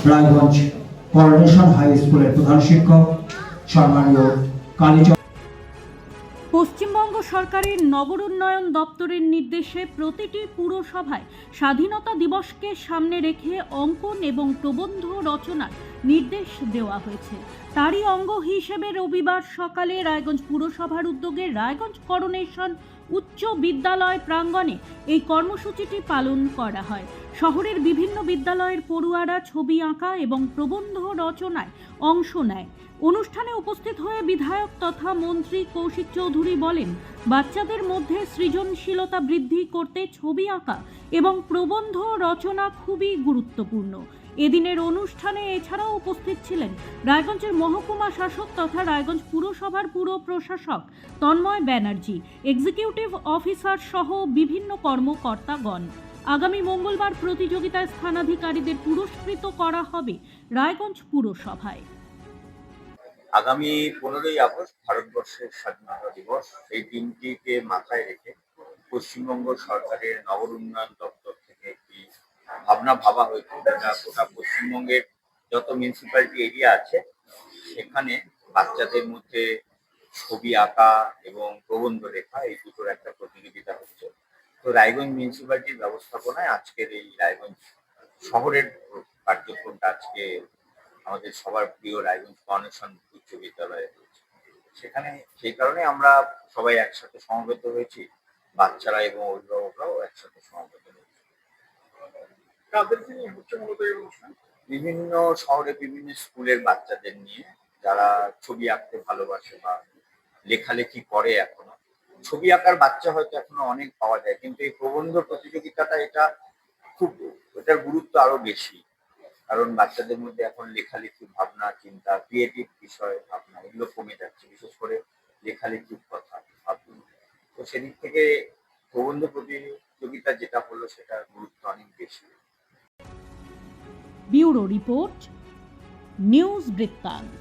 Raiganj coronation high স্কুলের প্রধান শিক্ষক সম্মানীয় কালীচরণ। পশ্চিমবঙ্গ সরকারের নগর উন্নয়ন দপ্তরের নির্দেশে প্রতিটি পুরসভায় স্বাধীনতা দিবসকে সামনে রেখে অঙ্কন এবং প্রবন্ধ রচনার নির্দেশ দেওয়া হয়েছে। তারই অঙ্গ হিসেবে রবিবার সকালে রায়গঞ্জ পুরসভার উদ্যোগে রায়গঞ্জ করোনেশন উচ্চ বিদ্যালয় প্রাঙ্গণে এই কর্মসূচিটি পালন করা হয়। শহরের বিভিন্ন বিদ্যালয়ের পড়ুয়ারা ছবি আঁকা এবং প্রবন্ধ রচনায় অংশ নেয়। অনুষ্ঠানে উপস্থিত হয়ে বিধায়ক তথা মন্ত্রী কৌশিক চৌধুরী বলেন, বাচ্চাদের মধ্যে সৃজনশীলতা বৃদ্ধি করতে ছবি আঁকা এবং প্রবন্ধ রচনা খুবই গুরুত্বপূর্ণ। এদিনের অনুষ্ঠানে এছাড়াও উপস্থিত ছিলেন রায়গঞ্জের মহকুমা শাসক তথা রায়গঞ্জ পুরসভার পুর প্রশাসক তন্ময় ব্যানার্জি, এক্সিকিউটিভ অফিসার সহ বিভিন্ন কর্মকর্তাগণ। আগামী মঙ্গলবার প্রতিযোগিতায় স্থানাধিকারীদের পুরস্কৃত করা হবে রায়গঞ্জ পুরসভায়। আগামী 15ই আগস্ট ভারতবর্ষের স্বাধীনতা দিবস। এই দিনটিকে মাথায় রেখে পশ্চিমবঙ্গ সরকারের নগর উন্নয়ন দপ্তর থেকে একটি ভাবা হয়েছে, যেটা গোটা পশ্চিমবঙ্গের যত মিউনিসিপ্যালিটি এরিয়া আছে সেখানে বাচ্চাদের মধ্যে ছবি আঁকা এবং প্রবন্ধ লেখা এই দুটোর একটা প্রতিযোগিতা হচ্ছে। তো রায়গঞ্জ মিউনিসিপ্যালিটির ব্যবস্থাপনায় আজকের এই রায়গঞ্জ শহরের কার্যক্রমটা আজকে আমাদের সবার প্রিয় রায়গঞ্জ ফাউন্ডেশন উচ্চ বিদ্যালয়ে হয়েছে। সেখানে সেই কারণে আমরা সবাই একসাথে সমবেত হয়েছি, বাচ্চারা এবং অভিভাবকরাও একসাথে সমবেত হয়েছে। বিভিন্ন শহরে বিভিন্ন স্কুলের বাচ্চাদের নিয়ে, যারা ছবি আঁকতে ভালোবাসে বা লেখালেখি করে। এখনো ছবি আঁকার বাচ্চা হয়তো এখনো অনেক পাওয়া যায়, কিন্তু এই প্রবন্ধ প্রতিযোগিতাটা এটার গুরুত্ব আরো বেশি। কারণ বাচ্চাদের মধ্যে এখন লেখালেখির ভাবনা চিন্তা, ক্রিয়েটিভ বিষয় ভাবনা এগুলো কমে যাচ্ছে, বিশেষ করে লেখালেখির কথা ভাবনা। তো সেদিক থেকে প্রবন্ধ প্রতিযোগিতা যেটা হলো সেটার গুরুত্ব অনেক বেশি। ব্যুরো রিপোর্ট, নিউজ বৃত্তান্ত।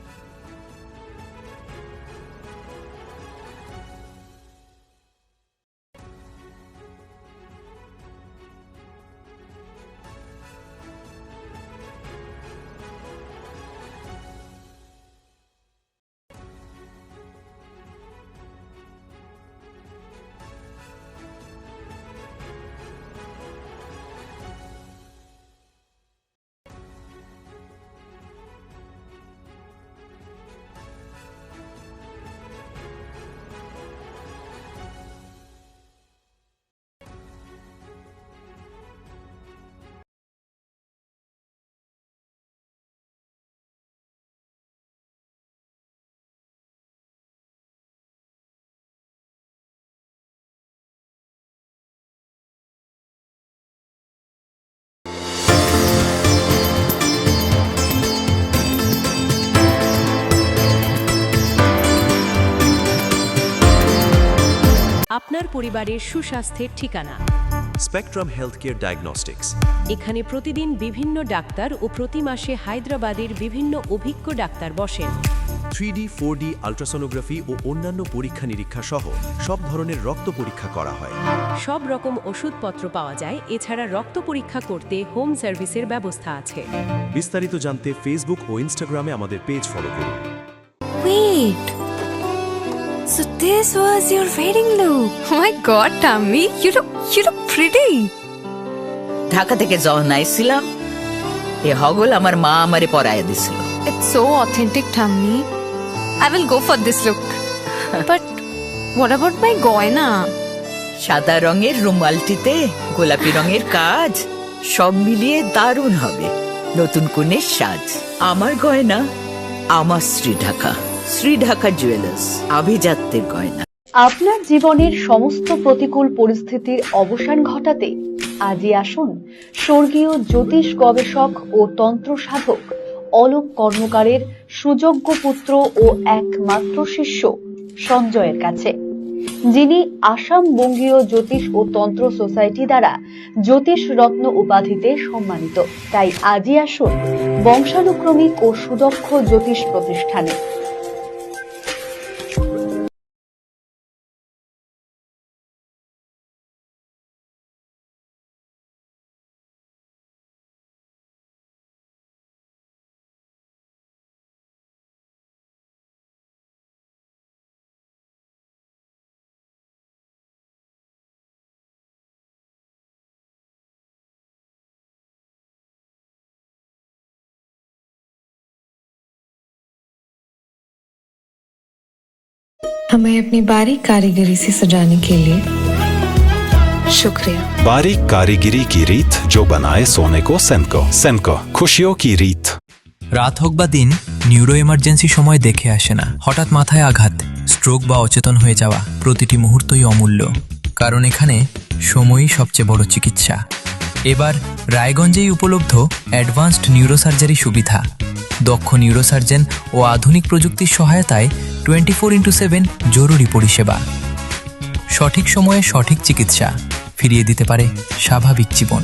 আপনার পরিবারের সুস্বাস্থ্যের ঠিকানা স্পেকট্রাম হেলথকেয়ার ডায়াগনস্টিক্স। এখানে প্রতিদিন বিভিন্ন ডাক্তার ও প্রতি মাসে হায়দ্রাবাদের বিভিন্ন অভিজ্ঞ ডাক্তার বসেন। 3D 4D আল্ট্রাসোনোগ্রাফি ও অন্যান্য পরীক্ষা নিরীক্ষা সহ সব ধরনের রক্ত পরীক্ষা করা হয়। সব রকম ওষুধপত্র পাওয়া যায়। এছাড়া রক্ত পরীক্ষা করতে হোম সার্ভিসের ব্যবস্থা আছে। বিস্তারিত জানতে ফেসবুক ও ইনস্টাগ্রামে আমাদের পেজ ফলো করুন। Wait. So this was your wedding look. Oh my god, Tammy, you look pretty. Dhaka থেকে যখন আইছিলাম এ হগল আমার মা আমারে পরাইয়া দিছিল। It's so authentic, Tammy. I will go for this look. But what about my goina? সাদা রঙের রুমালটিতে গোলাপি রঙের কাজ, সব মিলিয়ে দারুণ হবে নতুন কনের সাজ। আমার গয়না আমার শ্রী ঢাকা জুয়েলার্স, আভিজাত্যের গয়না। আপনার জীবনের সমস্ত প্রতিকূল পরিস্থিতির অবসান ঘটাতে আজই আসুন স্বর্গীয় জ্যোতিষ গবেষক ও তন্ত্র সাধক অলোক কর্মকারের সুযোগ্য পুত্র ও একমাত্র শিষ্য সঞ্জয়ের কাছে, যিনি আসাম বঙ্গীয় জ্যোতিষ ও তন্ত্র সোসাইটি দ্বারা জ্যোতিষ রত্ন উপাধিতে সম্মানিত। তাই আজই আসুন বংশানুক্রমিক ও সুদক্ষ জ্যোতিষ প্রতিষ্ঠানে। हमें अपनी बारीक कारीगरी से सजाने के लिए शुक्रिया। बारीक कारीगरी की रीत जो बनाए सोने को सेमको। सेमको, खुशियों की रीत। রাত হোক বা দিন, নিউরো এমার্জেন্সি সময় দেখে আসে না। হঠাৎ মাথায় আঘাত, স্ট্রোক বা অচেতন হয়ে যাওয়া, প্রতিটি মুহূর্তই অমূল্য, কারণ এখানে সময়ই সবচেয়ে বড় চিকিৎসা। এবার রায়গঞ্জেই উপলব্ধ অ্যাডভান্সড নিউরোসার্জারি সুবিধা। দক্ষ নিউরোসার্জন ও আধুনিক প্রযুক্তির সহায়তায় 24x7 জরুরি পরিষেবা। সঠিক সময়ে সঠিক চিকিৎসা ফিরিয়ে দিতে পারে স্বাভাবিক জীবন।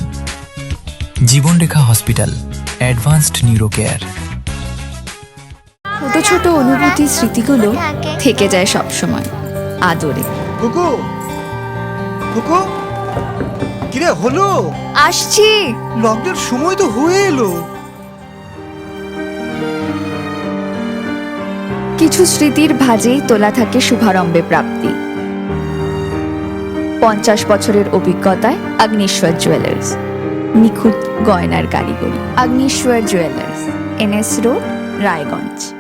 জীবনরেখা হসপিটাল, অ্যাডভান্সড নিউরো কেয়ার। ছোট ছোট অনুভূতি স্মৃতিগুলো থেকে যায় সব সময় আদরে। কুকু কুকু, কিরে হলো? আসছি। লকডাউন সময় তো হয়ে এলো। কিছু স্মৃতির ভাজেই তোলা থাকে শুভারম্ভে প্রাপ্তি। 50 বছরের অভিজ্ঞতায় আগ্নেশ্বর জুয়েলার্স, নিখুঁত গয়নার কারিগরি। Agneshwar jewellers, NS road, Raiganj.